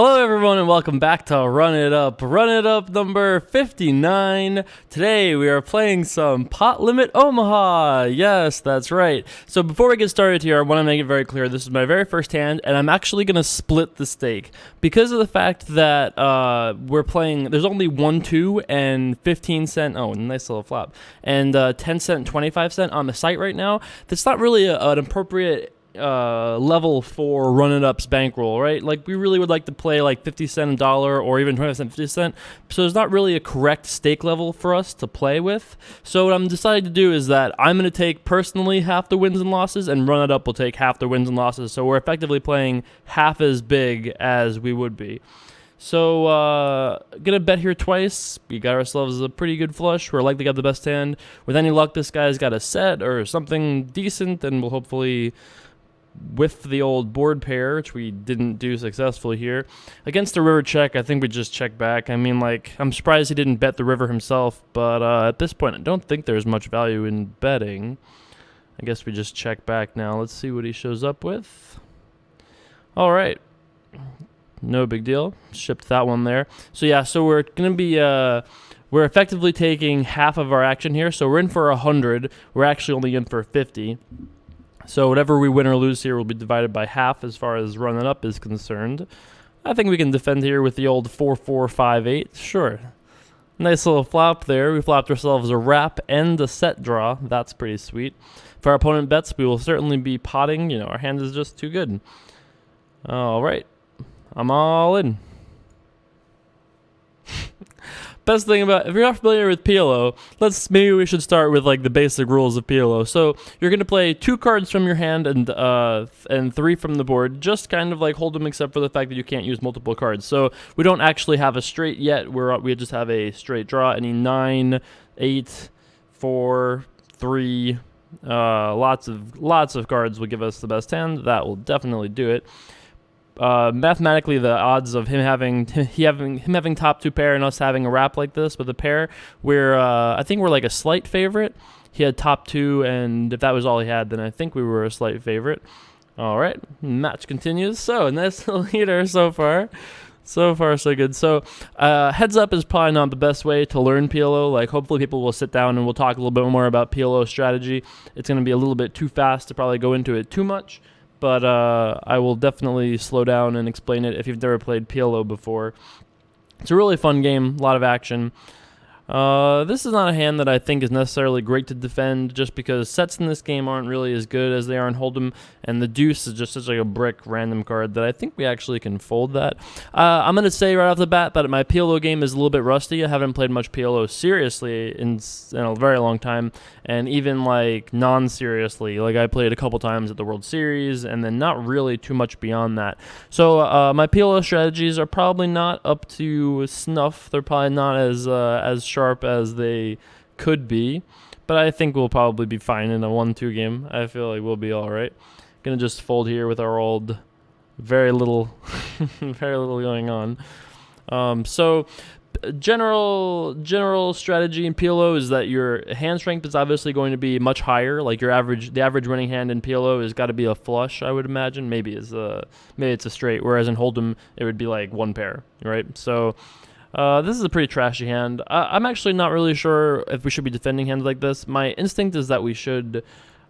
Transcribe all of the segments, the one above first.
Hello everyone and welcome back to Run It Up number 59. Today we are playing some Pot Limit Omaha. Yes, that's right. So before we get started here, I want to make it very clear this is my very first hand and I'm actually going to split the stake. Because of the fact that we're playing, there's only 1, 2, and 15 cent, oh nice little flop, and 10 cent, 25 cent on the site right now. That's not really an appropriate level for Run It Up's bankroll, right? Like we really would like to play like 50 cent, a dollar, or even 20 cent, 50 cent. So there's not really a correct stake level for us to play with. So what I'm deciding to do is that I'm going to take personally half the wins and losses, and Run It Up will take half the wins and losses. So we're effectively playing half as big as we would be. So, gonna bet here twice. We got ourselves a pretty good flush. We're likely got the best hand. With any luck, this guy's got a set or something decent, and we'll hopefully whiff the old board pair, which we didn't do successfully here. Against the river check, I think we just check back. I mean, like, I'm surprised he didn't bet the river himself, but at this point, I don't think there's much value in betting. I guess we just check back now. Let's see what he shows up with. All right. No big deal. Shipped that one there. So yeah, so we're going to be, we're effectively taking half of our action here. So we're in for 100. We're actually only in for 50. So whatever we win or lose here will be divided by half as far as Run It Up is concerned. I think we can defend here with the old 4-4-5-8. Sure. Nice little flop there. We flopped ourselves a wrap and a set draw. That's pretty sweet. If our opponent bets, we will certainly be potting. You know, our hand is just too good. All right. I'm all in. Best thing about, if you're not familiar with PLO, maybe we should start with like the basic rules of PLO. So you're going to play 2 cards from your hand and 3 from the board, just kind of like hold them except for the fact that you can't use multiple cards. So we don't actually have a straight yet. We just have a straight draw. Any 9, 8, 4, 3, lots of cards will give us the best hand. That will definitely do it. Mathematically, the odds of him having top 2 pair and us having a wrap like this with a pair, I think we're like a slight favorite. He had top 2, and if that was all he had, then I think we were a slight favorite. All right, match continues. So nice leader so far. So far, so good. So, heads up is probably not the best way to learn PLO. Like, hopefully people will sit down and we'll talk a little bit more about PLO strategy. It's going to be a little bit too fast to probably go into it too much. But I will definitely slow down and explain it if you've never played PLO before. It's a really fun game, a lot of action. This is not a hand that I think is necessarily great to defend just because sets in this game aren't really as good as they are in Hold'em, and the deuce is just such like a brick random card that I think we actually can fold that. I'm going to say right off the bat that my PLO game is a little bit rusty. I haven't played much PLO seriously in a very long time, and even like non-seriously. Like I played a couple times at the World Series, and then not really too much beyond that. So my PLO strategies are probably not up to snuff. They're probably not as sharp as they could be, but I think we'll probably be fine in a 1-2 game. I feel like we'll be all right. Gonna just fold here with our old very little going on. So general strategy in PLO is that your hand strength is obviously going to be much higher. Like the average winning hand in PLO has got to be a flush, I would imagine. Maybe it's a straight, whereas in Hold'em it would be like 1 pair, right? So this is a pretty trashy hand. I'm actually not really sure if we should be defending hands like this. My instinct is that we should.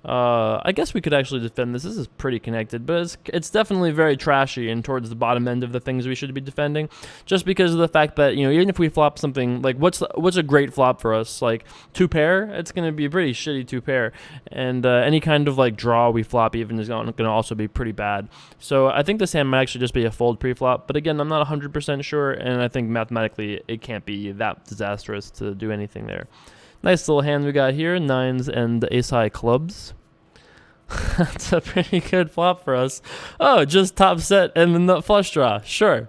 I guess we could actually defend this. This is pretty connected, but it's definitely very trashy and towards the bottom end of the things we should be defending, just because of the fact that, you know, even if we flop something like what's a great flop for us, like 2 pair, it's going to be a pretty shitty 2 pair, and any kind of like draw we flop even is going to also be pretty bad. So I think this hand might actually just be a fold pre-flop, but again, I'm not 100% sure, and I think mathematically it can't be that disastrous to do anything there. Nice little hand we got here, 9s and ace-high clubs. That's a pretty good flop for us. Oh, just top set and then the flush draw. Sure.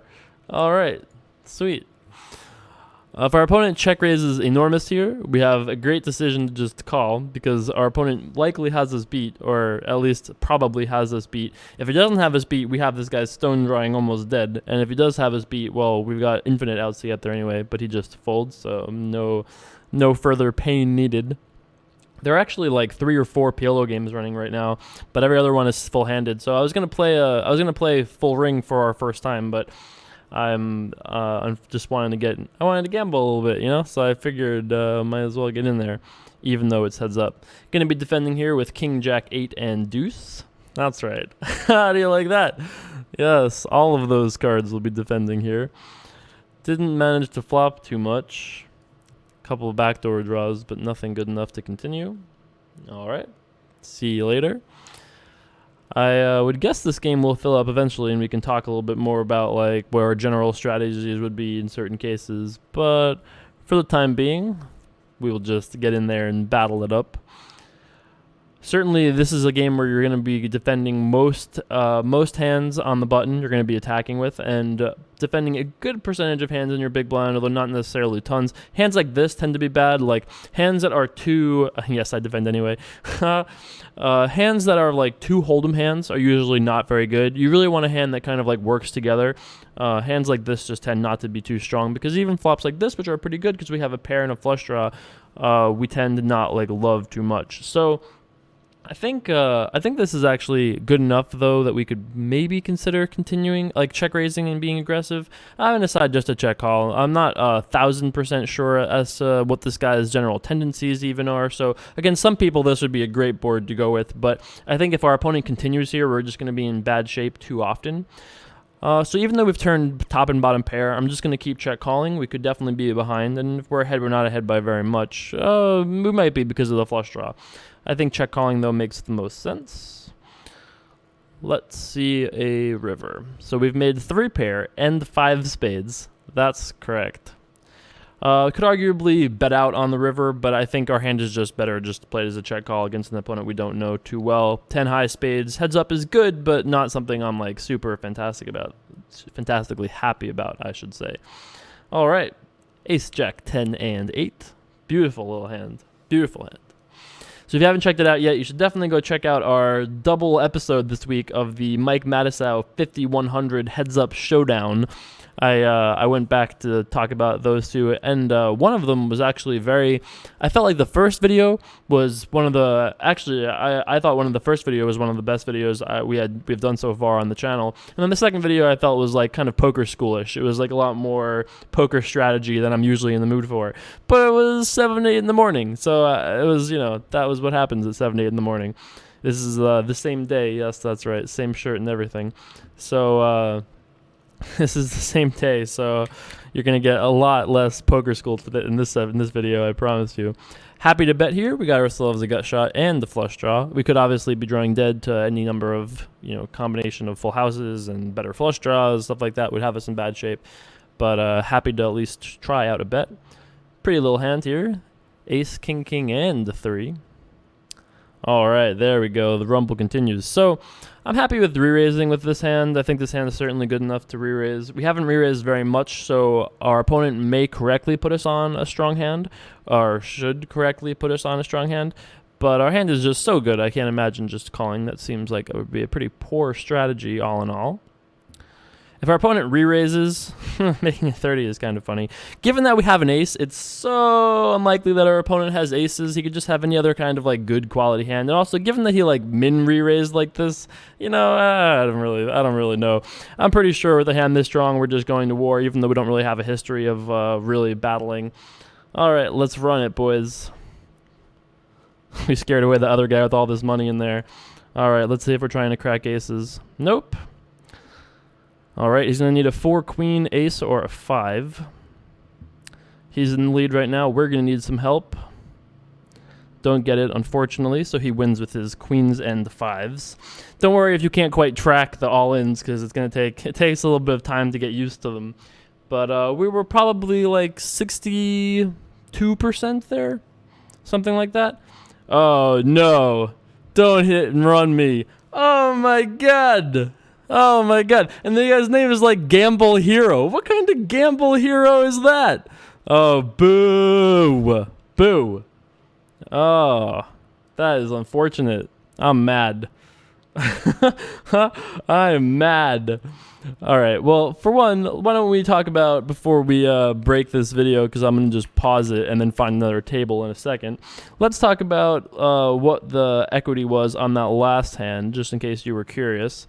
All right. Sweet. If our opponent check raises enormous here, we have a great decision to just call because our opponent likely has us beat, or at least probably has us beat. If he doesn't have us beat, we have this guy's stone drawing almost dead. And if he does have us beat, well, we've got infinite outs to get there anyway, but he just folds, so no further pain needed. There are actually like 3 or 4 PLO games running right now, but every other one is full-handed. So I was gonna play full ring for our first time, but I'm just wanted to gamble a little bit, you know. So I figured might as well get in there, even though it's heads up. Gonna be defending here with King, Jack, 8, and Deuce. That's right. How do you like that? Yes, all of those cards will be defending here. Didn't manage to flop too much. Couple of backdoor draws, but nothing good enough to continue. All right. See you later. I would guess this game will fill up eventually, and we can talk a little bit more about like where our general strategies would be in certain cases. But for the time being, we will just get in there and battle it up. Certainly, this is a game where you're going to be defending most hands on the button you're going to be attacking with, and defending a good percentage of hands in your big blind, although not necessarily tons. Hands like this tend to be bad, like hands that are too... yes, I defend anyway. Hands that are like two hold'em hands are usually not very good. You really want a hand that kind of like works together. Hands like this just tend not to be too strong, because even flops like this, which are pretty good because we have a pair and a flush draw, we tend to not like love too much. So I think this is actually good enough, though, that we could maybe consider continuing, like check raising and being aggressive. I'm gonna decide just to check call. I'm not 1,000% sure as to what this guy's general tendencies even are. So again, some people this would be a great board to go with, but I think if our opponent continues here, we're just gonna be in bad shape too often. So even though we've turned top and bottom pair, I'm just going to keep check calling. We could definitely be behind, and if we're ahead, we're not ahead by very much. We might be because of the flush draw. I think check calling, though, makes the most sense. Let's see a river. So we've made 3 pair and 5 spades. That's correct. Could arguably bet out on the river, but I think our hand is just better just to play it as a check call against an opponent we don't know too well. 10 high spades, heads up is good, but not something I'm like super fantastically happy about, I should say. All right, ace, jack, 10, and 8. Beautiful little hand. Beautiful hand. So if you haven't checked it out yet, you should definitely go check out our double episode this week of the Mike Matisow 5100 Heads Up Showdown. I went back to talk about those two, and one of them was actually I felt like the first video was one of the, I thought one of the first video was one of the best videos we've done so far on the channel. And then the second video I felt was like kind of poker schoolish. It was like a lot more poker strategy than I'm usually in the mood for. But it was 7, 8 in the morning, so it was, that was what happens at 7, 8 in the morning. This is the same day, yes, that's right, same shirt and everything. So, this is the same day, so you're going to get a lot less poker school in this video, I promise you. Happy to bet here. We got ourselves a gut shot and the flush draw. We could obviously be drawing dead to any number of, combination of full houses and better flush draws, stuff like that would have us in bad shape. But happy to at least try out a bet. Pretty little hand here. Ace, king, king, and 3. All right, there we go. The rumble continues. So I'm happy with re-raising with this hand. I think this hand is certainly good enough to re-raise. We haven't re-raised very much, so our opponent may correctly put us on a strong hand, or should correctly put us on a strong hand. But our hand is just so good, I can't imagine just calling. That seems like it would be a pretty poor strategy all in all. If our opponent re-raises, making a 30 is kind of funny. Given that we have an ace, it's so unlikely that our opponent has aces. He could just have any other kind of like good quality hand. And also, given that he like min re-raised like this, I don't really know. I'm pretty sure with a hand this strong, we're just going to war, even though we don't really have a history of really battling. All right, let's run it, boys. We scared away the other guy with all this money in there. All right, let's see if we're trying to crack aces. Nope. All right, he's going to need a 4 queen ace or a 5. He's in the lead right now. We're going to need some help. Don't get it, unfortunately, so he wins with his queens and 5s. Don't worry if you can't quite track the all-ins, because it takes a little bit of time to get used to them. But we were probably like 62% there, something like that. Oh, no. Don't hit and run me. Oh, my God. Oh, my God. And the guy's name is like Gamble Hero. What kind of Gamble Hero is that? Oh, boo. Boo. Oh, that is unfortunate. I'm mad. I'm mad. All right. Well, for one, why don't we talk about, before we break this video, because I'm going to just pause it and then find another table in a second. Let's talk about what the equity was on that last hand, just in case you were curious.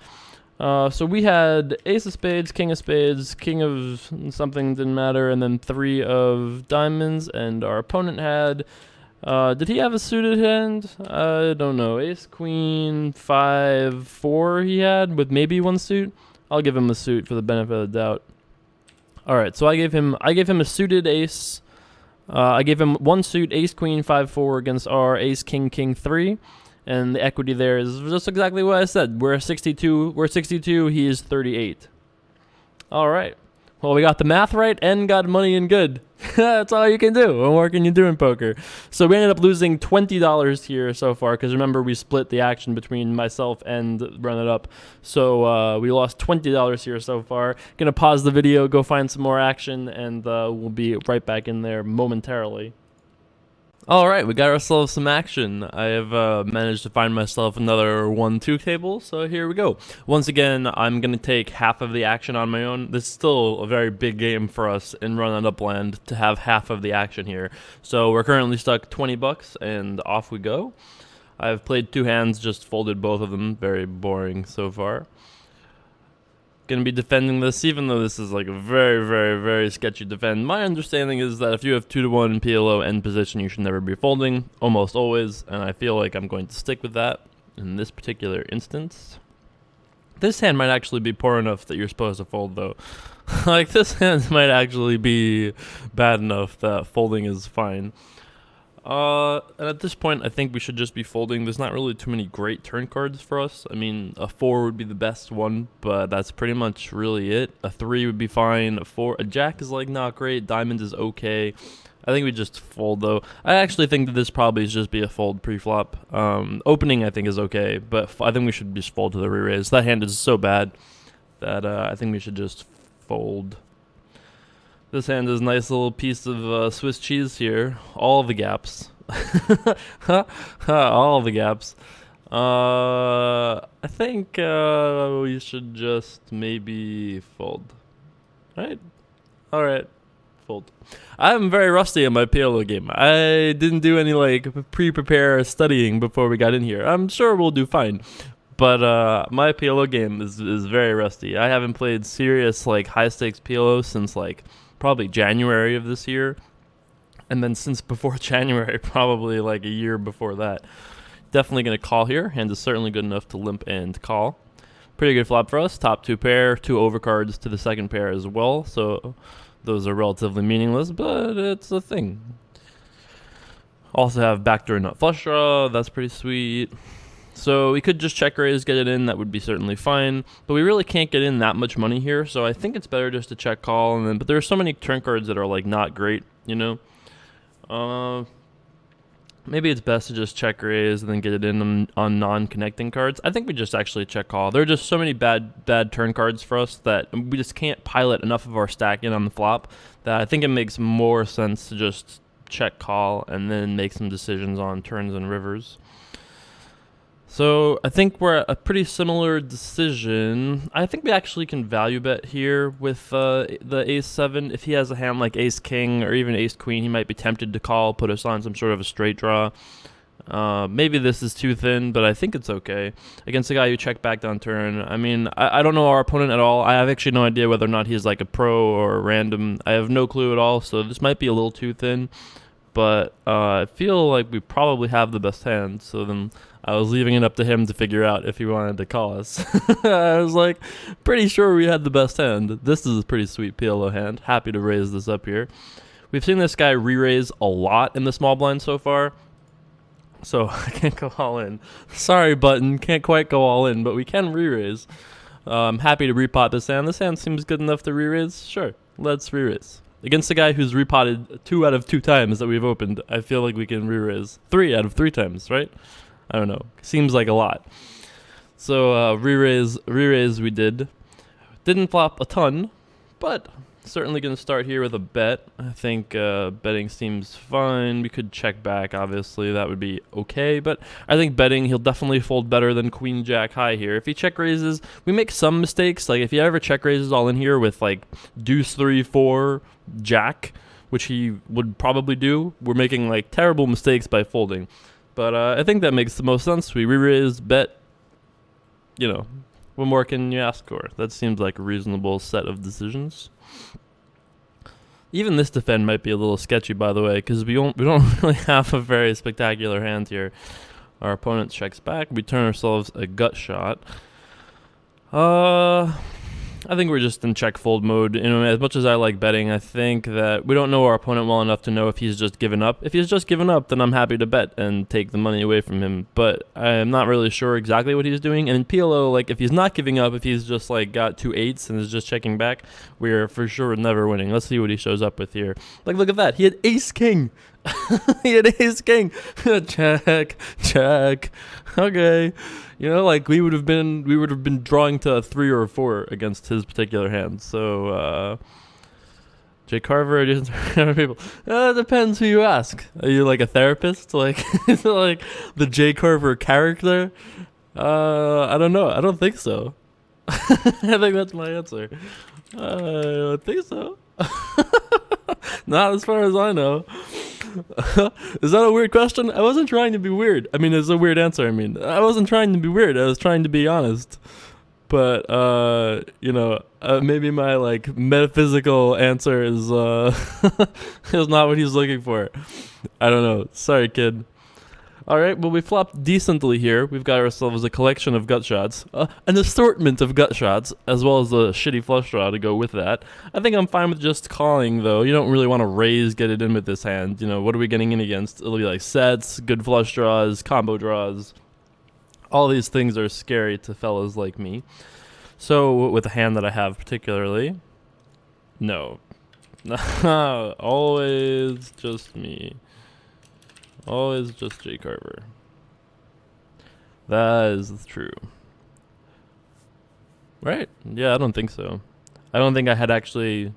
So we had ace of spades, king of something didn't matter, and then 3 of diamonds, and our opponent had, did he have a suited hand? I don't know. Ace, queen, 5, 4 he had, with maybe 1 suit. I'll give him a suit for the benefit of the doubt. Alright, so I gave him a suited ace. I gave him 1 suit, ace, queen, 5, 4 against our ace, king, king, 3. And the equity there is just exactly what I said. We're 62, he is 38. All right. Well, we got the math right and got money in good. That's all you can do. What more can you do in poker? So we ended up losing $20 here so far, because remember, we split the action between myself and Run It Up. So we lost $20 here so far. Gonna pause the video, go find some more action, and we'll be right back in there momentarily. Alright, we got ourselves some action. I have managed to find myself another 1-2 table, so here we go. Once again, I'm going to take half of the action on my own. This is still a very big game for us in Run It Up land to have half of the action here. So we're currently stuck $20, and off we go. I've played 2 hands, just folded both of them. Very boring so far. Going to be defending this, even though this is like a very, very, very sketchy defend. My understanding is that if you have 2-1 in PLO end position, you should never be folding, almost always, and I feel like I'm going to stick with that in this particular instance. This hand might actually be poor enough that you're supposed to fold, though. Like, this hand might actually be bad enough that folding is fine. And at this point, I think we should just be folding. There's not really too many great turn cards for us. I mean, a 4 would be the best one, but that's pretty much really it. A 3 would be fine. A jack is like not great. Diamond is okay. I think we just fold, though. I actually think that this probably is just be a fold pre-flop. Opening, I think, is okay, but I think we should just fold to the re-raise. That hand is so bad that I think we should just fold. This hand is a nice little piece of Swiss cheese here. All the gaps. All the gaps. I think we should just maybe fold. Right? Alright. Fold. I'm very rusty in my PLO game. I didn't do any like pre-prepare studying before we got in here. I'm sure we'll do fine. But my PLO game is very rusty. I haven't played serious like high stakes PLO since like probably January of this year, and then since before January, probably like a year before that. Definitely going to call here. Hand is certainly good enough to limp and call. Pretty good flop for us. Top 2 pair, 2 overcards to the second pair as well, so those are relatively meaningless, but it's a thing. Also have backdoor nut flush draw. That's pretty sweet. So we could just check raise, get it in. That would be certainly fine. But we really can't get in that much money here, so I think it's better just to check call. And then, but there are so many turn cards that are like not great, you know. Maybe it's best to just check raise and then get it in on non-connecting cards. I think we just actually check call. There are just so many bad turn cards for us that we just can't pilot enough of our stack in on the flop that I think it makes more sense to just check call and then make some decisions on turns and rivers. So I think we're at a pretty similar decision. I think we actually can value bet here with the ace-7. If he has a hand like ace-king or even ace-queen, he might be tempted to call, put us on some sort of a straight draw. Maybe this is too thin, but I think it's okay. Against a guy who checked back down turn, I mean, I don't know our opponent at all. I have actually no idea whether or not he's like a pro or a random. I have no clue at all, so this might be a little too thin. But I feel like we probably have the best hand, so then I was leaving it up to him to figure out if he wanted to call us. I was like, pretty sure we had the best hand. This is a pretty sweet PLO hand. Happy to raise this up here. We've seen this guy re-raise a lot in the small blind so far, so I can't go all in. Sorry, button, can't quite go all in, but we can re-raise. I'm happy to repot this hand. This hand seems good enough to re-raise. Sure, let's re-raise. Against a guy who's repotted 2 out of 2 times that we've opened, I feel like we can re-raise 3 out of 3 times, right? I don't know. Seems like a lot. So re-raise we did. Didn't flop a ton, but certainly going to start here with a bet. I think betting seems fine. We could check back, obviously. That would be okay, but I think betting, he'll definitely fold better than queen jack high here. If he check raises, we make some mistakes. Like if he ever check raises all in here with like deuce 3, 4, jack, which he would probably do, we're making like terrible mistakes by folding. But I think that makes the most sense. We re-raise, bet, you know, What more can you ask for? That seems like a reasonable set of decisions. Even this defend might be a little sketchy, by the way, because we don't really have a very spectacular hand here. Our opponent checks back. We turn ourselves a gut shot. I think we're just in check fold mode. You know, as much as I like betting, I think that we don't know our opponent well enough to know if he's just given up. If he's just given up, then I'm happy to bet and take the money away from him. But I'm not really sure exactly what he's doing. And in PLO, like if he's not giving up, if he's just like got 2 8s and is just checking back, we're for sure never winning. Let's see what he shows up with here. Like look at that. He had ace king. He had ace king. Check. Okay. You know, like we would have been drawing to a 3 or a 4 against his particular hand. So Jay Carver, people. It depends who you ask. Are you like a therapist? Like like the Jay Carver character? I don't know. I don't think so. I think that's my answer. I don't think so. Not as far as I know. Is that a weird question? I wasn't trying to be weird. I mean, it's a weird answer. I mean, I wasn't trying to be weird. I was trying to be honest. But, you know, maybe my, like, metaphysical answer is, is not what he's looking for. I don't know. Sorry, kid. All right, well, we flopped decently here. We've got ourselves a collection of gut shots, an assortment of gut shots, as well as a shitty flush draw to go with that. I think I'm fine with just calling, though. You don't really want to raise, get it in with this hand. You know, what are we getting in against? It'll be like sets, good flush draws, combo draws. All these things are scary to fellas like me. So, with the hand that I have particularly, no. Always just me. Always just Jay Carver. That is true. Right? Yeah, I don't think so. I don't think I had actually...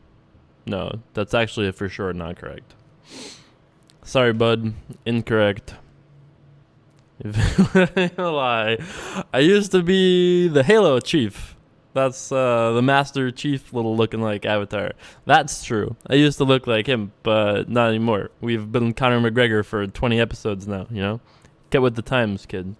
No, that's actually for sure not correct. Sorry, bud. Incorrect. Lie. I used to be the Halo Chief. That's the Master Chief little looking like avatar. That's true. I used to look like him, but not anymore. We've been Conor McGregor for 20 episodes now, you know? Get with the times, kid.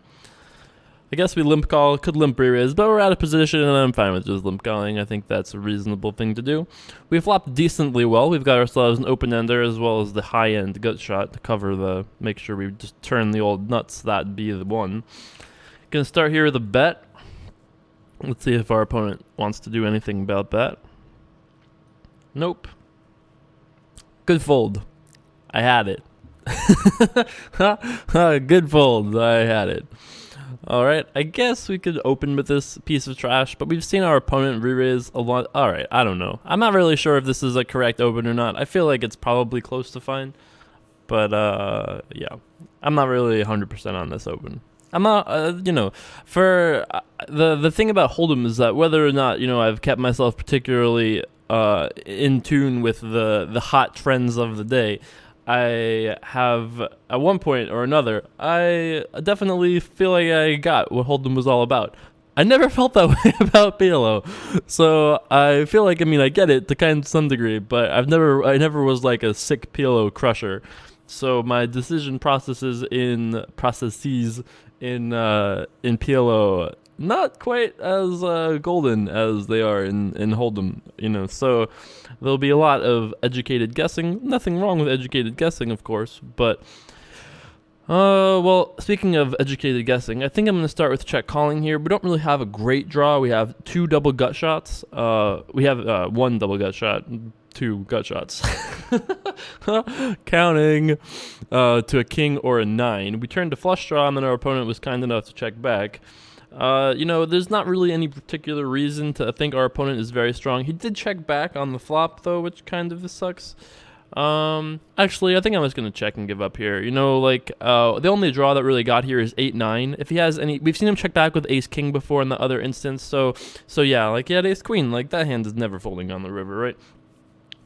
I guess we limp call, could limp re-raise, but we're out of position and I'm fine with just limp calling. I think that's a reasonable thing to do. We flopped decently well. We've got ourselves an open ender as well as the high end gut shot to cover the, make sure we just turn the old nuts. That'd be the one. Gonna start here with a bet. Let's see if our opponent wants to do anything about that. Nope. Good fold. I had it. Good fold. I had it. Alright, I guess we could open with this piece of trash, but we've seen our opponent re-raise a lot. Alright, I don't know. I'm not really sure if this is a correct open or not. I feel like it's probably close to fine. But, yeah. I'm not really 100% on this open. I'm not, you know, for the thing about Hold'em is that whether or not, you know, I've kept myself particularly in tune with the hot trends of the day, I have, at one point or another, I definitely feel like I got what Hold'em was all about. I never felt that way about PLO, so I feel like, I mean, I get it to kind of some degree, but I never was like a sick PLO crusher. So my decision processes in PLO not quite as golden as they are in Hold'em, you know. So there'll be a lot of educated guessing. Nothing wrong with educated guessing, of course, but well, speaking of educated guessing, I think I'm going to start with check calling here. We don't really have a great draw. We have 2 double gut shots. We have 1 double gut shot. 2 gut shots. Counting to a king or a 9. We turned to flush draw, and then our opponent was kind enough to check back. You know, there's not really any particular reason to think our opponent is very strong. He did check back on the flop, though, which kind of sucks. Actually, I think I'm just going to check and give up here. You know, like, the only draw that really got here is 8-9. If he has any, we've seen him check back with ace-king before in the other instance, so yeah, like, he had ace-queen. Like, that hand is never folding on the river, right?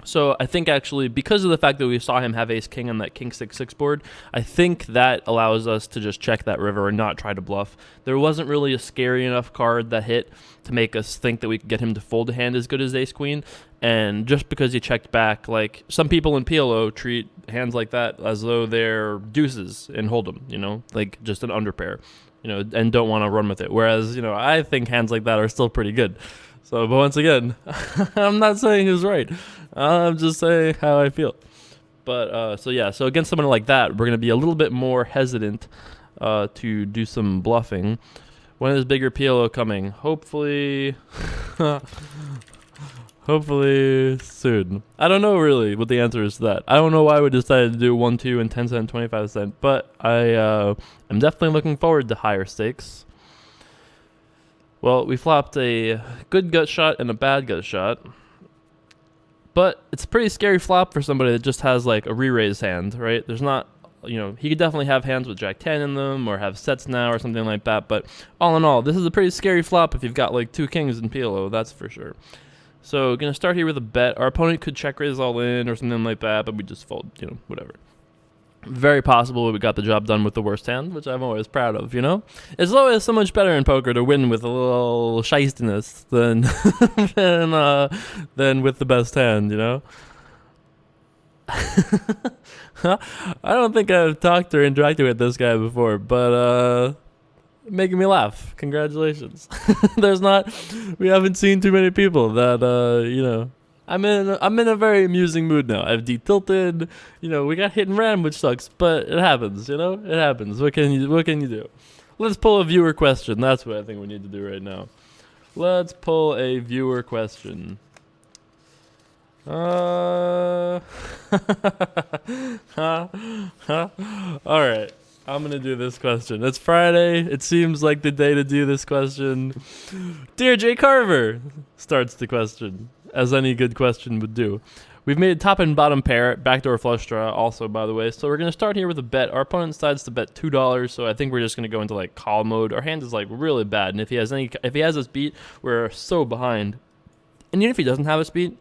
So I think actually, because of the fact that we saw him have ace-king on that king 6-6 board, I think that allows us to just check that river and not try to bluff. There wasn't really a scary enough card that hit to make us think that we could get him to fold a hand as good as ace-queen. And just because he checked back, like, some people in PLO treat hands like that as though they're deuces in Hold'em, you know, like just an underpair. and don't want to run with it. Whereas, I think hands like that are still pretty good. So, but once again, I'm not saying who's right. I'm just saying how I feel. But, so against someone like that, we're going to be a little bit more hesitant to do some bluffing. When is bigger PLO coming? Hopefully, hopefully soon. I don't know really what the answer is to that. I don't know why we decided to do 1, 2, and 10 cent, 25 cent, but I am definitely looking forward to higher stakes. Well, we flopped a good gut shot and a bad gut shot, but it's a pretty scary flop for somebody that just has like a re-raise hand, right? There's not, he could definitely have hands with Jack 10 in them or have sets now or something like that, but all in all, this is a pretty scary flop if you've got like 2 kings in PLO, that's for sure. So, gonna start here with a bet. Our opponent could check raise all in or something like that, but we just fold, whatever. Very possible we got the job done with the worst hand, which I'm always proud of, It's always so much better in poker to win with a little shystiness than than with the best hand, I don't think I've talked or interacted with this guy before, but making me laugh. Congratulations. We haven't seen too many people that I'm in a very amusing mood now. I've detilted, we got hit and ran, which sucks, but it happens, it happens. What can you do? Let's pull a viewer question. That's what I think we need to do right now. Let's pull a viewer question. All right. I'm going to do this question. It's Friday. It seems like the day to do this question. Dear Jay Carver, starts the question, as any good question would do. We've made a top and bottom pair, backdoor flush draw also, by the way. So we're going to start here with a bet. Our opponent decides to bet $2, so I think we're just going to go into like call mode. Our hand is like really bad, and if he has us beat, we're so behind. And even if he doesn't have us beat,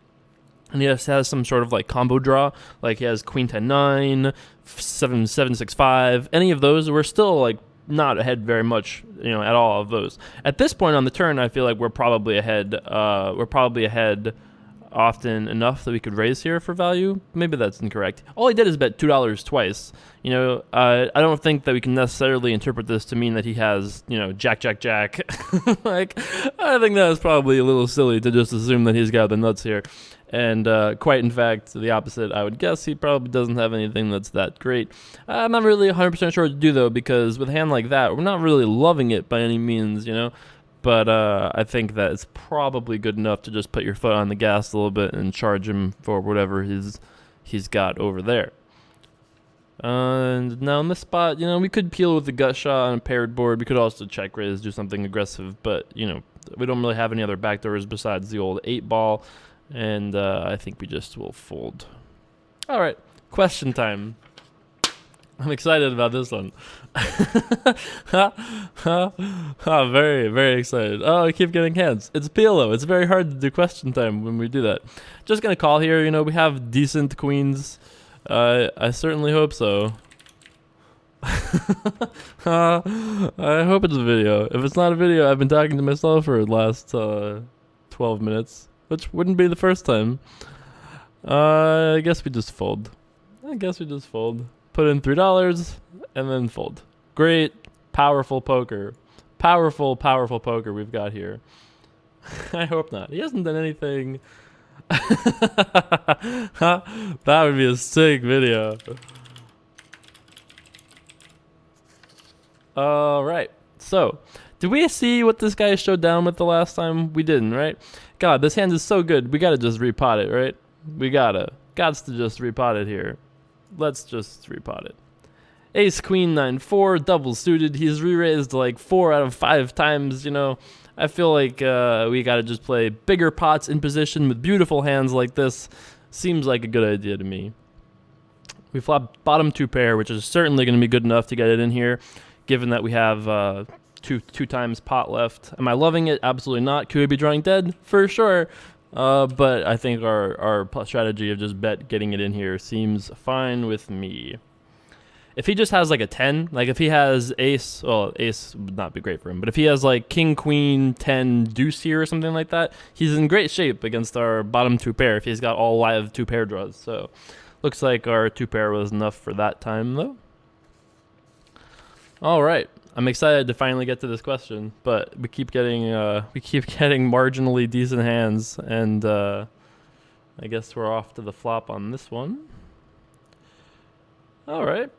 and he has some sort of like combo draw, like he has queen 10-9, 7-6-5, any of those, we're still like not ahead very much, at all of those. At this point on the turn, I feel like we're probably ahead. Often enough that we could raise here for value. Maybe that's incorrect. All he did is bet $2 twice. I don't think that we can necessarily interpret this to mean that he has, jack, jack, jack. Like, I think that is probably a little silly to just assume that he's got the nuts here. And quite in fact, the opposite, I would guess he probably doesn't have anything that's that great. I'm not really 100% sure what to do, though, because with a hand like that, we're not really loving it by any means, But I think that it's probably good enough to just put your foot on the gas a little bit and charge him for whatever he's got over there. And now in this spot, we could peel with the gut shot on a paired board. We could also check raise, do something aggressive. But, we don't really have any other backdoors besides the old 8-ball. And I think we just will fold. All right, question time. I'm excited about this one. Very, very excited. Oh, I keep getting hands. It's PLO. It's very hard to do question time when we do that. Just going to call here. We have decent queens. I certainly hope so. I hope it's a video. If it's not a video, I've been talking to myself for the last 12 minutes, which wouldn't be the first time. I guess we just fold. Put in $3 and then fold. Great, powerful poker. Powerful poker we've got here. I hope not. He hasn't done anything. That would be a sick video. All right. So, did we see what this guy showed down with the last time? We didn't, right? God, this hand is so good. We got to just repot it, right? Gots to just repot it here. Let's just repot it. Ace, queen, 9-4, double suited. He's re-raised like 4 out of 5 times, I feel like we got to just play bigger pots in position with beautiful hands like this. Seems like a good idea to me. We flop bottom 2 pair, which is certainly going to be good enough to get it in here, given that we have two times pot left. Am I loving it? Absolutely not. Could we be drawing dead? For sure. But I think our strategy of just getting it in here seems fine with me. If he just has like a 10, like if he has ace, well, ace would not be great for him, but if he has like king, queen, 10, deuce here or something like that, he's in great shape against our bottom 2 pair if he's got all live 2 pair draws. So looks like our 2 pair was enough for that time though. All right. I'm excited to finally get to this question, but we keep getting marginally decent hands, and I guess we're off to the flop on this one. All right,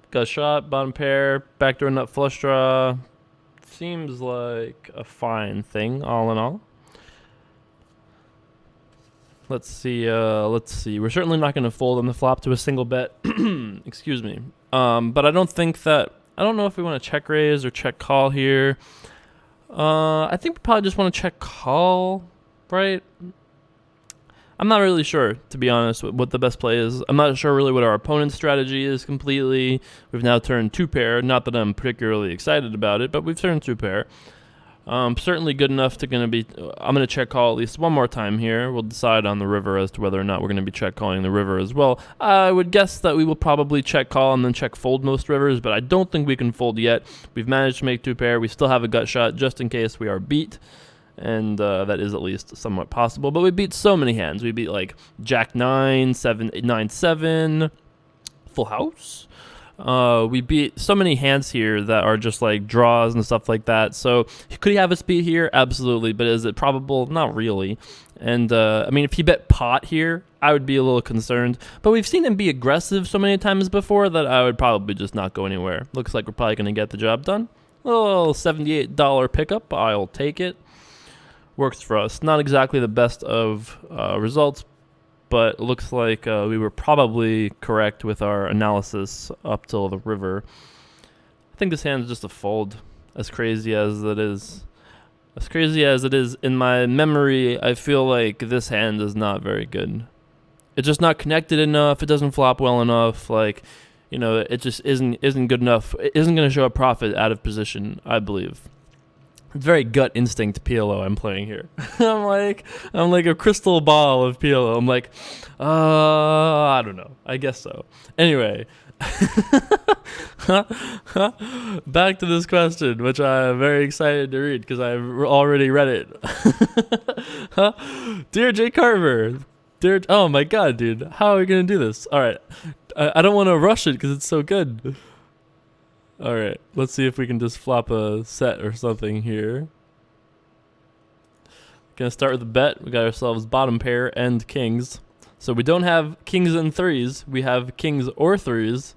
got a shot, bottom pair, backdoor nut flush draw. Seems like a fine thing, all in all. Let's see. We're certainly not going to fold on the flop to a single bet. Excuse me. But I don't know if we want to check raise or check call here. I think we probably just want to check call, right? I'm not really sure, to be honest, what the best play is. I'm not sure really what our opponent's strategy is completely. We've now turned two pair. Not that I'm particularly excited about it, but we've turned two pair. Certainly good enough to I'm going to check call at least one more time here. We'll decide on the river as to whether or not we're going to be check calling the river as well. I would guess that we will probably check call and then check fold most rivers, but I don't think we can fold yet. We've managed to make two pair. We still have a gut shot just in case we are beat, and that is at least somewhat possible. But we beat so many hands. We beat like Jack 9, 7, 9, 7, full house. We beat so many hands here that are just like draws and stuff like that. So could he have us beat here? Absolutely. But is it probable? Not really. And I mean, if he bet pot here, I would be a little concerned. But we've seen him be aggressive so many times before that I would probably just not go anywhere. Looks like we're probably going to get the job done. A little $78 pickup. I'll take it. Works for us. Not exactly the best of results, but it looks like we were probably correct with our analysis up till the river. I think this hand is just a fold, as crazy as it is. As crazy as it is, in my memory, I feel like this hand is not very good. It's just not connected enough. It doesn't flop well enough. Like, you know, it just isn't good enough. It isn't going to show a profit out of position, I believe. It's very gut instinct PLO I'm playing here. I'm like a crystal ball of PLO. I'm like, I don't know. I guess so. Anyway, back to this question, which I'm very excited to read because I've already read it. Dear Jay Carver, oh my God, dude, how are we gonna do this? All right, I don't want to rush it because it's so good. All right, let's see if we can just flop a set or something here. Gonna start with a bet. We got ourselves bottom pair and kings. So we don't have kings and threes. We have kings or threes,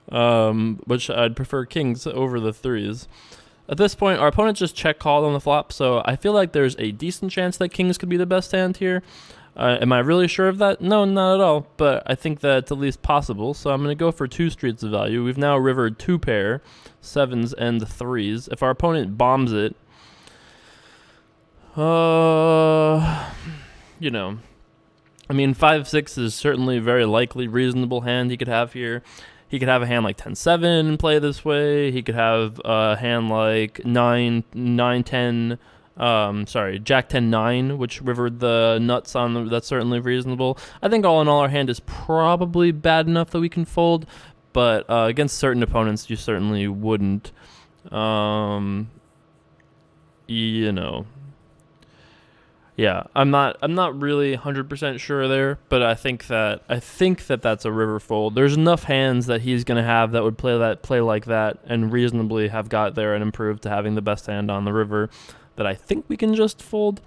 which I'd prefer kings over the threes. At this point, our opponent just check called on the flop, so I feel like there's a decent chance that kings could be the best hand here. Am I really sure of that? No, not at all, but I think that's at least possible, so I'm going to go for two streets of value. We've now rivered two pair, sevens and threes. If our opponent bombs it, you know, I mean, 5-6 is certainly a very likely reasonable hand he could have here. He could have a hand like 10-7 and play this way. He could have a hand like 9-10. Jack 10-9, which rivered the nuts on that's certainly reasonable. I think all in all, our hand is probably bad enough that we can fold, but against certain opponents, you certainly wouldn't. You know, yeah, I'm not really 100% sure there, but I think that that's a river fold. There's enough hands that he's gonna have that would play like that and reasonably have got there and improved to having the best hand on the river, that I think we can just fold.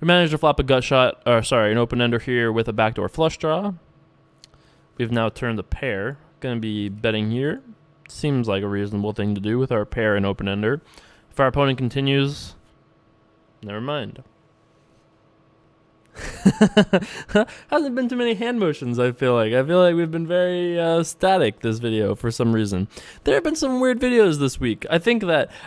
We managed to flop a gut shot, an open ender here with a backdoor flush draw. We've now turned a pair. Gonna be betting here. Seems like a reasonable thing to do with our pair and open ender. If our opponent continues, never mind. Hasn't been too many hand motions, I feel like we've been very static this video for some reason. There have been some weird videos this week. I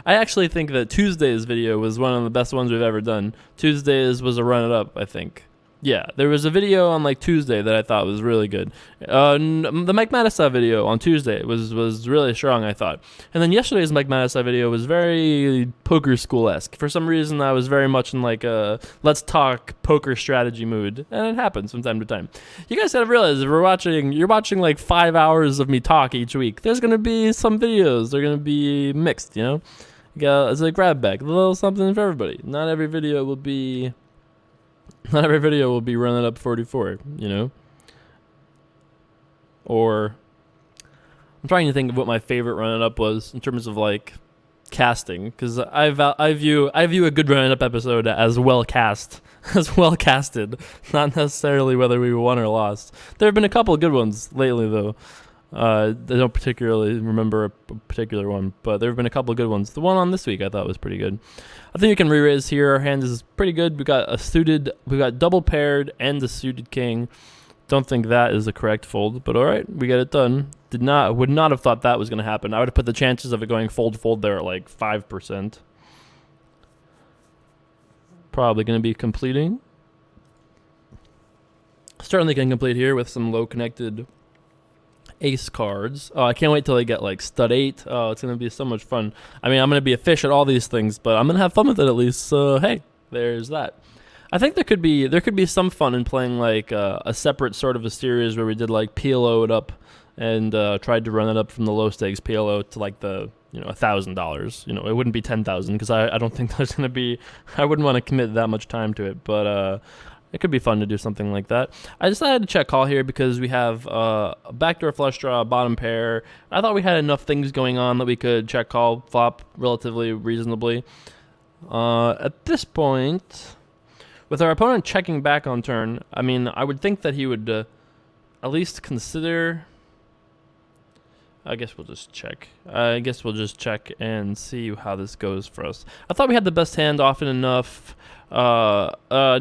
actually think that Tuesday's video was one of the best ones we've ever done. Tuesday's was a run-it-up, I think. Yeah, there was a video on like Tuesday that I thought was really good. The Mike Matissa video on Tuesday was really strong, I thought. And then yesterday's Mike Matissa video was very poker school-esque. For some reason, I was very much in like a let's talk poker strategy mood, and it happens from time to time. You guys gotta realize if you're watching like 5 hours of me talk each week, there's gonna be some videos. They're gonna be mixed, you know. It's a grab bag, a little something for everybody. Not every video will be running up 44, you know? Or I'm trying to think of what my favorite run up was in terms of like casting, because I view a good run it up episode as well cast, as well casted, not necessarily whether we won or lost. There have been a couple of good ones lately, though. I don't particularly remember a particular one, but there have been a couple of good ones. The one on this week I thought was pretty good. I think we can re-raise here. Our hand is pretty good. We got double paired and a suited king. Don't think that is the correct fold, but all right, we got it done. Would not have thought that was going to happen. I would have put the chances of it going fold there at like 5%. Probably going to be completing. Certainly can complete here with some low connected ace cards. Oh, I can't wait till I get like stud 8. Oh, it's going to be so much fun. I mean, I'm going to be a fish at all these things, but I'm going to have fun with it at least. So, hey, there's that. I think there could be some fun in playing like a separate sort of a series where we did like PLO it up and tried to run it up from the low stakes PLO to like the $1,000. It wouldn't be 10,000 because I don't think there's gonna be. I wouldn't want to commit that much time to it, but it could be fun to do something like that. I decided to check call here because we have a backdoor flush draw, a bottom pair. I thought we had enough things going on that we could check call flop relatively reasonably. At this point, with our opponent checking back on turn, I mean, I would think that he would at least consider. I guess we'll just check. And see how this goes for us. I thought we had the best hand often enough. Not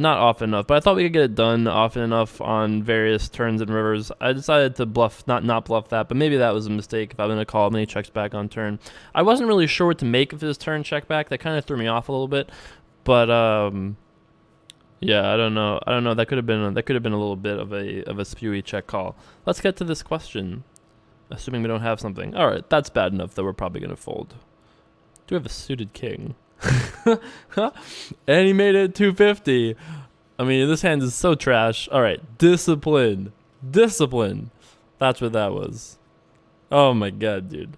often enough, but I thought we could get it done often enough on various turns and rivers. I decided to not bluff that, but maybe that was a mistake if I'm going to call and then he checks back on turn. I wasn't really sure what to make of his turn check back. That kind of threw me off a little bit, but yeah, I don't know. That could have been a little bit of a spewy check call. Let's get to this question. Assuming we don't have something. All right, that's bad enough that we're probably going to fold. Do we have a suited king? And he made it 250. I mean, this hand is so trash. All right, discipline. That's what that was. Oh my god, dude.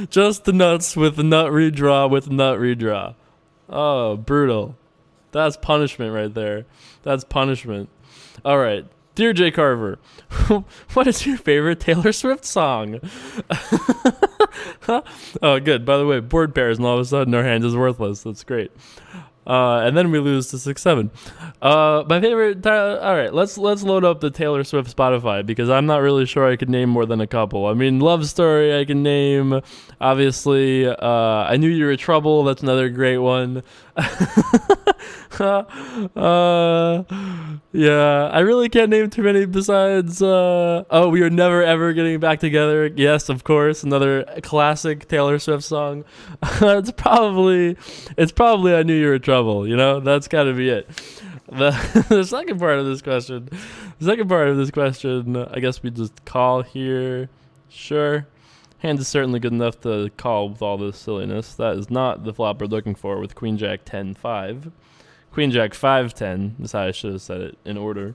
Just the nuts with the nut redraw. Oh, brutal. That's punishment right there. That's punishment. All right. Dear Jay Carver, what is your favorite Taylor Swift song? Oh, good. By the way, board pairs, and all of a sudden our hand is worthless. That's great. And then we lose to 6-7. My favorite. All right, let's load up the Taylor Swift Spotify because I'm not really sure I could name more than a couple. I mean, Love Story I can name. Obviously, I Knew You Were Trouble. That's another great one. Yeah, I really can't name too many besides. Oh, We Are Never Ever Getting Back Together. Yes, of course, another classic Taylor Swift song. It's probably I Knew You Were Trouble. That's got to be it. The second part of this question. I guess we just call here. Sure. Hand is certainly good enough to call with all this silliness. That is not the flop we're looking for with Queen Jack 10-5. Queen Jack 5-10 is how I should have said it in order.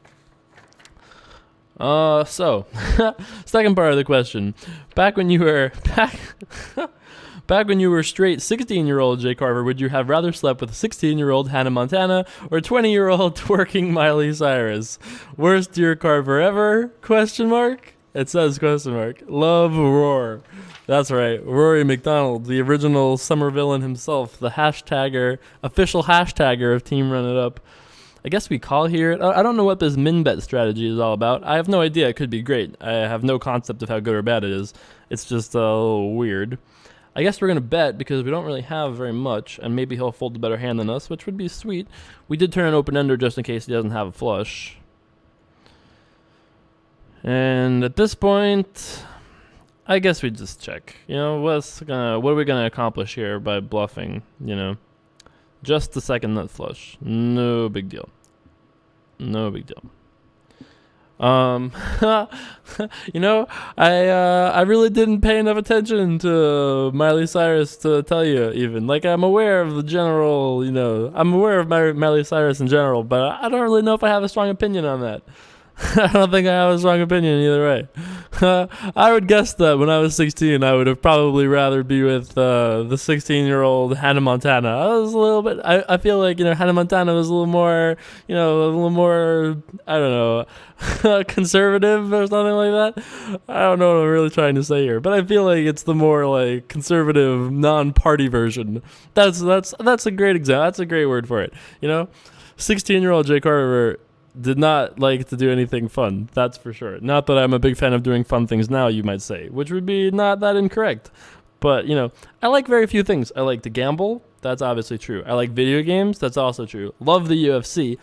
So second part of the question. Back when you were straight 16-year-old Jay Carver, would you have rather slept with 16-year-old Hannah Montana or 20-year-old twerking Miley Cyrus? Worst Dear Carver ever? Question mark. It says question mark. Love Roar. That's right. Rory McDonald, the original summer villain himself, the official hashtagger of Team Run It Up. I guess we call here. I don't know what this min bet strategy is all about. I have no idea. It could be great. I have no concept of how good or bad it is. It's just a little weird. I guess we're going to bet because we don't really have very much, and maybe he'll fold a better hand than us, which would be sweet. We did turn an open-ender just in case he doesn't have a flush. And at this point, I guess we just check. What are we gonna accomplish here by bluffing? Just the second nut flush. No big deal. I really didn't pay enough attention to Miley Cyrus to tell you even. Like, I'm aware of the general, I'm aware of Miley Cyrus in general, but I don't really know if I have a strong opinion on that. I don't think I have a strong opinion either way. I would guess that when I was 16, I would have probably rather be with the 16-year-old Hannah Montana. I was a little bit. I feel like Hannah Montana was a little more I don't know, conservative or something like that. I don't know what I'm really trying to say here, but I feel like it's the more like conservative, non-party version. That's a great example. That's a great word for it. 16-year-old Jay Carver did not like to do anything fun, that's for sure. Not that I'm a big fan of doing fun things now, you might say, which would be not that incorrect. But, I like very few things. I like to gamble, that's obviously true. I like video games, that's also true. Love the UFC.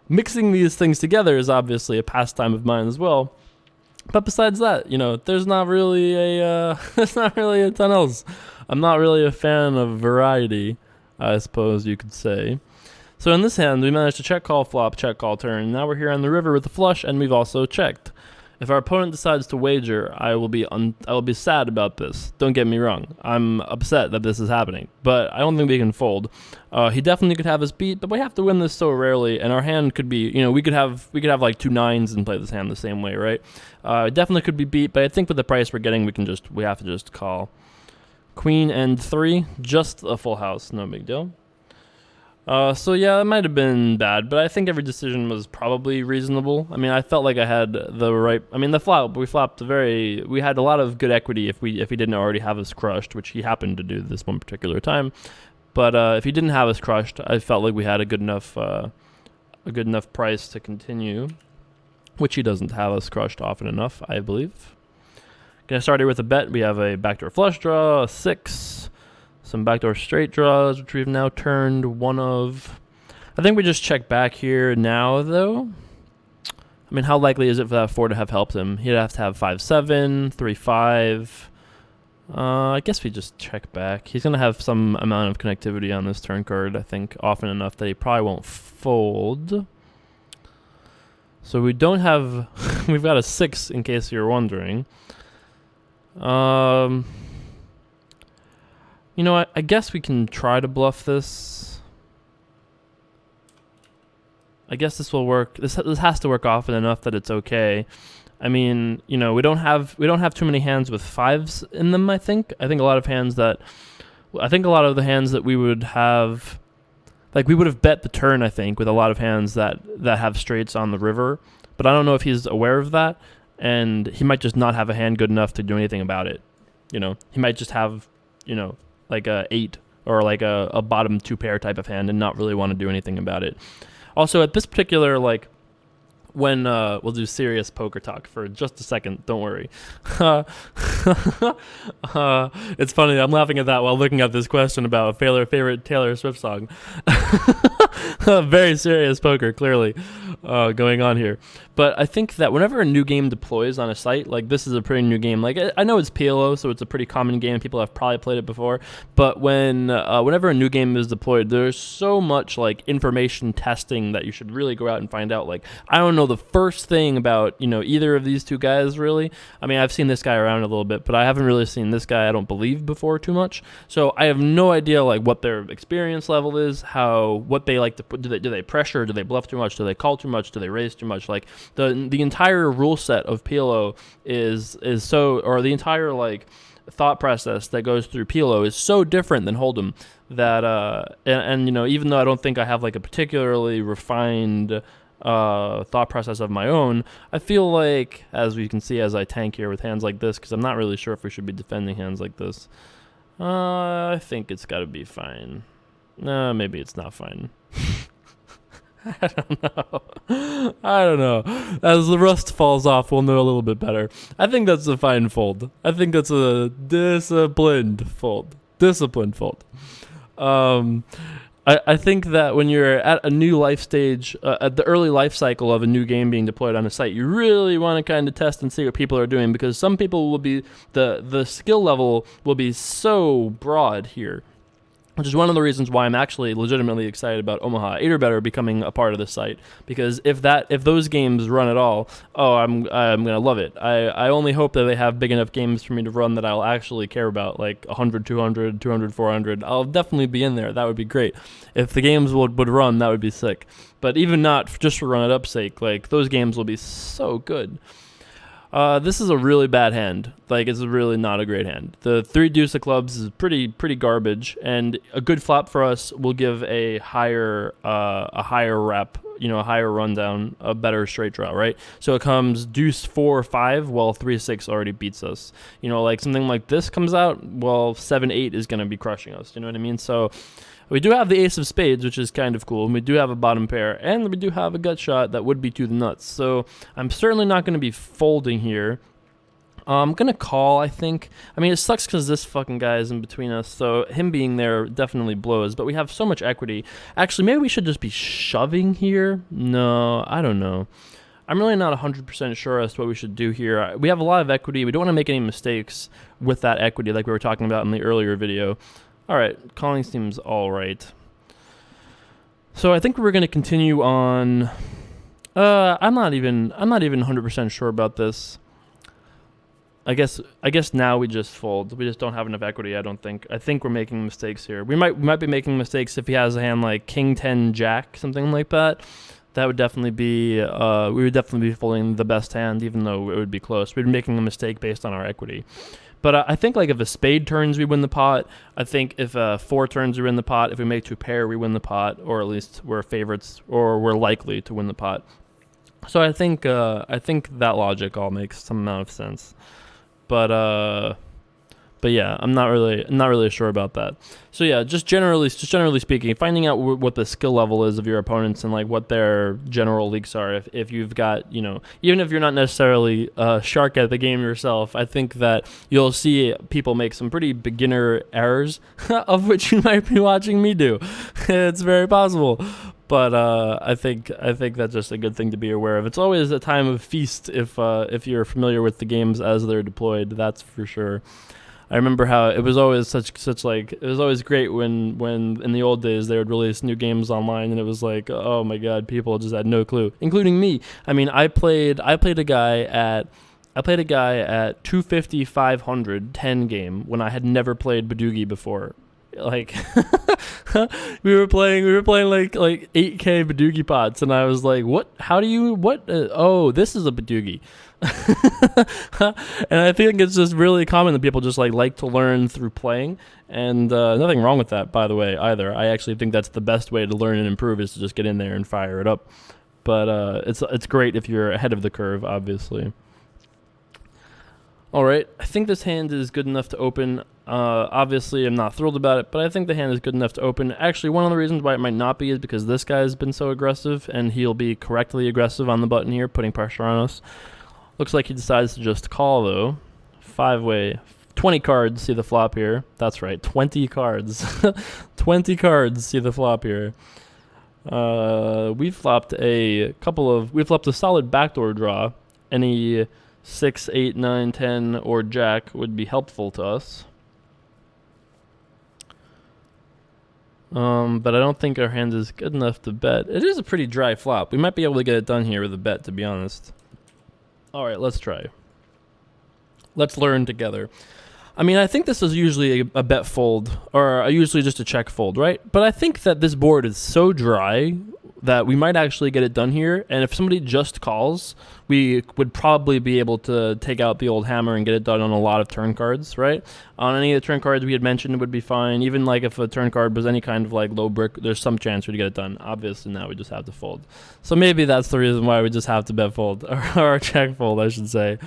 Mixing these things together is obviously a pastime of mine as well. But besides that, there's not really a ton else. I'm not really a fan of variety, I suppose you could say. So in this hand, we managed to check call flop, check call turn. Now we're here on the river with the flush, and we've also checked. If our opponent decides to wager, I will be sad about this. Don't get me wrong. I'm upset that this is happening, but I don't think we can fold. He definitely could have us beat, but we have to win this so rarely, and our hand could be, we could have like 2 9s and play this hand the same way, right? It definitely could be beat, but I think with the price we're getting, we have to just call. Queen and 3, just a full house, no big deal. So yeah, it might have been bad, but I think every decision was probably reasonable. I mean, I felt like I had the right. I mean, we had a lot of good equity if he didn't already have us crushed, which he happened to do this one particular time. But if he didn't have us crushed, I felt like we had a good enough price to continue, which he doesn't have us crushed often enough, I believe. Gonna start here with a bet. We have a backdoor flush draw, a 6. Some backdoor straight draws, which we've now turned one of. I think we just check back here now, though. I mean, how likely is it for that 4 to have helped him? He'd have to have 5-7, 3-5. I guess we just check back. He's going to have some amount of connectivity on this turn card, I think, often enough that he probably won't fold. So we don't have... we've got a 6, in case you're wondering. I guess we can try to bluff this. I guess this will work. This has to work often enough that it's okay. I mean, we don't have too many hands with 5s in them. I think a lot of the hands that we would have, like we would have bet the turn. I think with a lot of hands that have straights on the river, but I don't know if he's aware of that, and he might just not have a hand good enough to do anything about it. He might just have, like a 8 or like a bottom 2 pair type of hand and not really want to do anything about it. Also, at this particular, when we'll do serious poker talk for just a second, don't worry. It's funny, I'm laughing at that while looking at this question about a favorite Taylor Swift song. Very serious poker, clearly, going on here. But I think that whenever a new game deploys on a site, like this is a pretty new game. Like I know it's PLO, so it's a pretty common game. People have probably played it before. But whenever a new game is deployed, there's so much like information testing that you should really go out and find out. Like I don't know the first thing about either of these two guys really. I mean, I've seen this guy around a little bit, but I haven't really seen this guy, I don't believe, before too much. So I have no idea like what their experience level is, what they like to put. Do they pressure? Do they bluff too much? Do they call too much? Do they raise too much? Like the entire rule set of PLO is so, or the entire like thought process that goes through PLO is so different than Hold'em that and even though I don't think I have like a particularly refined thought process of my own, I feel like, as we can see as I tank here with hands like this, because I'm not really sure if we should be defending hands like this, I think it's got to be fine. Maybe it's not fine. I don't know. As the rust falls off, we'll know a little bit better. I think that's a fine fold. I think that's a disciplined fold. I think that when you're at a new life stage, at the early life cycle of a new game being deployed on a site, you really want to kind of test and see what people are doing, because some people will be, the skill level will be so broad here, which is one of the reasons why I'm actually legitimately excited about Omaha 8 or better becoming a part of the site. Because if those games run at all, I'm gonna love it. I only hope that they have big enough games for me to run that I'll actually care about, like 100, 200, 200, 400. I'll definitely be in there. That would be great. If the games would run, that would be sick. But even not just for run it up sake, like those games will be so good. This is a really bad hand. Like, it's really not a great hand. The 3 deuce of clubs is pretty garbage, and a good flop for us will give a higher rep, a higher rundown, a better straight draw, right? So it comes deuce 4 5, well 3 6 already beats us. Like something like this comes out, well 7 8 is gonna be crushing us. You know what I mean? So we do have the ace of spades, which is kind of cool, and we do have a bottom pair, and we do have a gut shot that would be to the nuts. So I'm certainly not going to be folding here. I'm going to call, I think. I mean, it sucks because this fucking guy is in between us, so him being there definitely blows, but we have so much equity. Actually, maybe we should just be shoving here? No, I don't know. I'm really not 100% sure as to what we should do here. We have a lot of equity. We don't want to make any mistakes with that equity like we were talking about in the earlier video. All right, calling seems all right. So I think we're going to continue on. I'm not even 100% sure about this. I guess now we just fold. We just don't have enough equity, I don't think. I think we're making mistakes here. We might be making mistakes if he has a hand like King 10 Jack, something like that. That would definitely be we would definitely be folding the best hand, even though it would be close. We'd be making a mistake based on our equity. But I think like if a spade turns, we win the pot. I think if 4 turns, we win the pot. If we make 2 pair, we win the pot, or at least we're favorites, or we're likely to win the pot. So I think that logic all makes some amount of sense. But yeah, I'm not really sure about that. So yeah, just generally speaking, finding out what the skill level is of your opponents and like what their general leaks are. If you've got, even if you're not necessarily a shark at the game yourself, I think that you'll see people make some pretty beginner errors, of which you might be watching me do. It's very possible. But I think that's just a good thing to be aware of. It's always a time of feast if you're familiar with the games as they're deployed. That's for sure. I remember how it was always it was always great when in the old days they would release new games online, and it was like, oh my god, people just had no clue, including me. I mean, I played a guy at 250 500 10 game when I had never played Badoogie before. Like we were playing like 8K Badoogie pots, and I was like, oh, this is a Badoogie. And I think it's just really common that people just like to learn through playing, and nothing wrong with that, by the way, either. I actually think that's the best way to learn and improve, is to just get in there and fire it up. But it's great if you're ahead of the curve, obviously. All right, I think this hand is good enough to open. Obviously, I'm not thrilled about it, but I think the hand is good enough to open. Actually, one of the reasons why it might not be is because this guy's been so aggressive, and he'll be correctly aggressive on the button here, putting pressure on us. Looks like he decides to just call, though. 5-way. 20 cards see the flop here. That's right, 20 cards. 20 cards see the flop here. We flopped a solid backdoor draw. Any 6, 8, 9, 10, or jack would be helpful to us. But I don't think our hand is good enough to bet. It is a pretty dry flop. We might be able to get it done here with a bet, to be honest. All right, let's try. Let's learn together. I mean, I think this is usually a bet fold, or usually just a check fold, right? But I think that this board is so dry that we might actually get it done here. And if somebody just calls, we would probably be able to take out the old hammer and get it done on a lot of turn cards, right? On any of the turn cards we had mentioned, it would be fine. Even like if a turn card was any kind of like low brick, there's some chance we'd get it done. Obviously, now we just have to fold. So maybe that's the reason why we just have to bet fold, or check fold, I should say.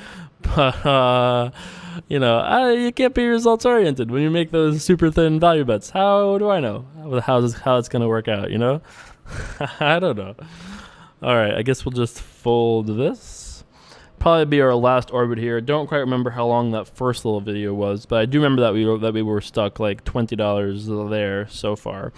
But, you can't be results oriented when you make those super thin value bets. How do I know how it's going to work out, I don't know. All right, I guess we'll just fold this. Probably be our last orbit here. Don't quite remember how long that first little video was, but I do remember that we were stuck like $20 there so far.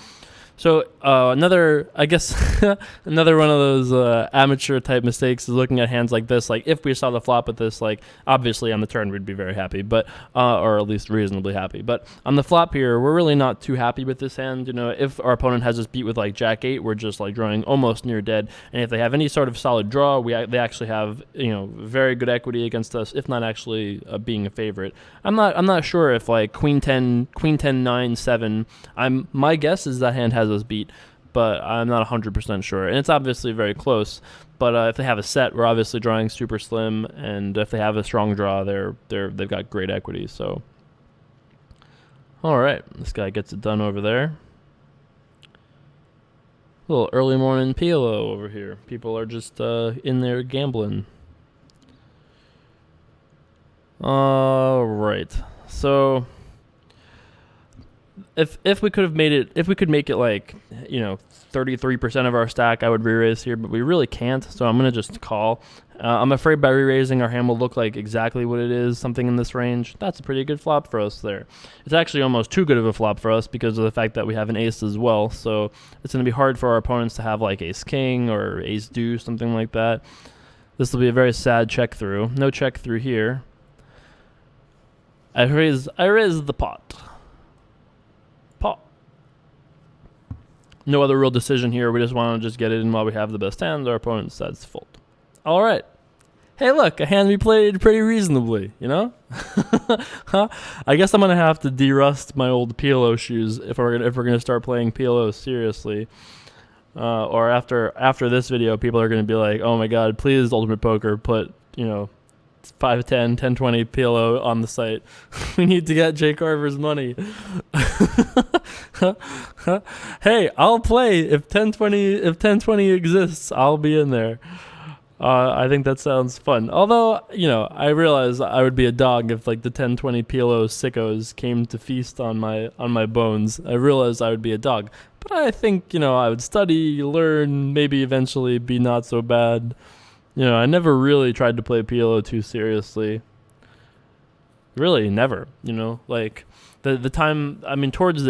So another one of those amateur type mistakes is looking at hands like this. Like if we saw the flop at this, like obviously on the turn we'd be very happy, but or at least reasonably happy. But on the flop here, we're really not too happy with this hand. If our opponent has us beat with like Jack 8, we're just like drawing almost near dead. And if they have any sort of solid draw, they actually have very good equity against us, if not actually being a favorite. I'm not sure if like Queen 10 9 7. My guess is that hand has us beat, but I'm not 100% sure. And it's obviously very close. But if they have a set, we're obviously drawing super slim, and if they have a strong draw, they've got great equity. So, all right, this guy gets it done over there. A little early morning PLO over here. People are just in there gambling. All right, so if we could make it like 33% of our stack, I would re-raise here, but we really can't, so I'm gonna just call. I'm afraid by re-raising our hand will look like exactly what it is, something in this range. That's a pretty good flop for us there. It's actually almost too good of a flop for us because of the fact that we have an ace as well, so it's gonna be hard for our opponents to have like ace king or ace deuce, something like that. This will be a very sad check through. No check through here. I raise the pot. No other real decision here. We just want to just get it in while we have the best hand. Our opponent decides to fold. All right. Hey, look, a hand we played pretty reasonably, Huh? I guess I'm gonna have to de-rust my old PLO shoes if we're gonna start playing PLO seriously. Or after this video, people are gonna be like, "Oh my God, please, Ultimate Poker, put 510, 1020 PLO on the site. We need to get Jay Carver's money." Hey, I'll play if 1020 exists. I'll be in there. I think that sounds fun. Although, I realize I would be a dog if like the 1020 PLO sickos came to feast on my bones. I realize I would be a dog. But I think, I would study, learn, maybe eventually be not so bad. I never really tried to play PLO too seriously. Really, never. Like the time. I mean, towards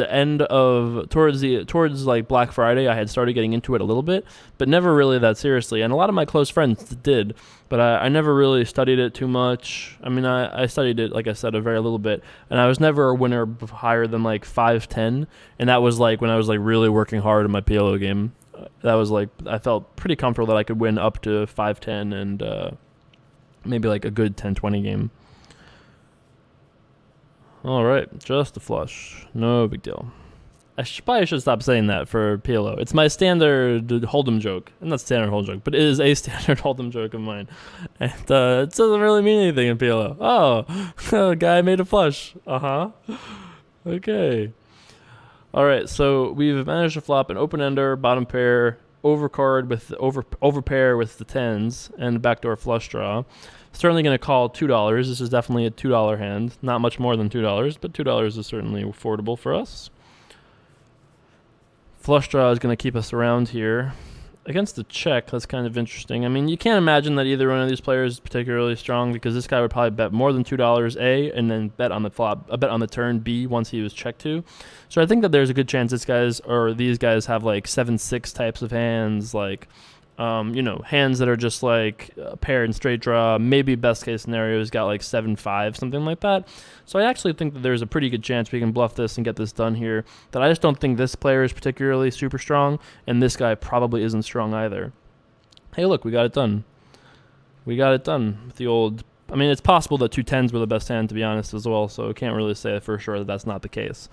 like Black Friday, I had started getting into it a little bit, but never really that seriously. And a lot of my close friends did, but I never really studied it too much. I mean, I studied it, like I said, a very little bit, and I was never a winner higher than like 510, and that was like when I was like really working hard in my PLO game. That was like, I felt pretty comfortable that I could win up to 510 and maybe like a good 1020 game. All right, just a flush. No big deal. I probably should stop saying that for PLO. It's my standard Hold'em joke. And not standard Hold'em joke, but it is a standard Hold'em joke of mine. And it doesn't really mean anything in PLO. Oh, guy made a flush. Uh-huh. Okay. All right, so we've managed to flop an open-ender, bottom pair, overcard with overpair with the tens, and backdoor flush draw. Certainly going to call $2. This is definitely a $2 hand. Not much more than $2, but $2 is certainly affordable for us. Flush draw is going to keep us around here. Against the check, that's kind of interesting. I mean, you can't imagine that either one of these players is particularly strong because this guy would probably bet more than $2, A, and then bet on the flop, bet on the turn, B, once he was checked to. So I think that there's a good chance these guys have like 7-6 types of hands, like, hands that are just like a pair and straight draw. Maybe best case scenario has got like 7-5, something like that. So I actually think that there's a pretty good chance we can bluff this and get this done here. That I just don't think this player is particularly super strong, and this guy probably isn't strong either. Hey, look, we got it done. We got it done with the old. I mean, it's possible that 2 10s were the best hand, to be honest, as well. So I can't really say for sure that that's not the case.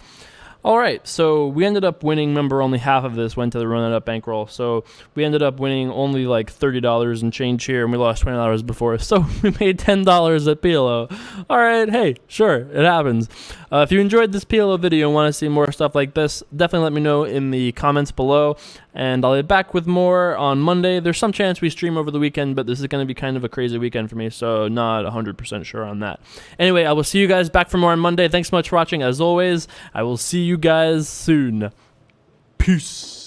All right, so we ended up winning. Remember, only half of this went to the Run It Up bankroll. So we ended up winning only like $30 and change here, and we lost $20 before. So we made $10 at PLO. All right, hey, sure, it happens. If you enjoyed this PLO video and want to see more stuff like this, definitely let me know in the comments below, and I'll be back with more on Monday. There's some chance we stream over the weekend, but this is going to be kind of a crazy weekend for me, so not 100% sure on that. Anyway, I will see you guys back for more on Monday. Thanks so much for watching. As always, I will see you guys soon. Peace.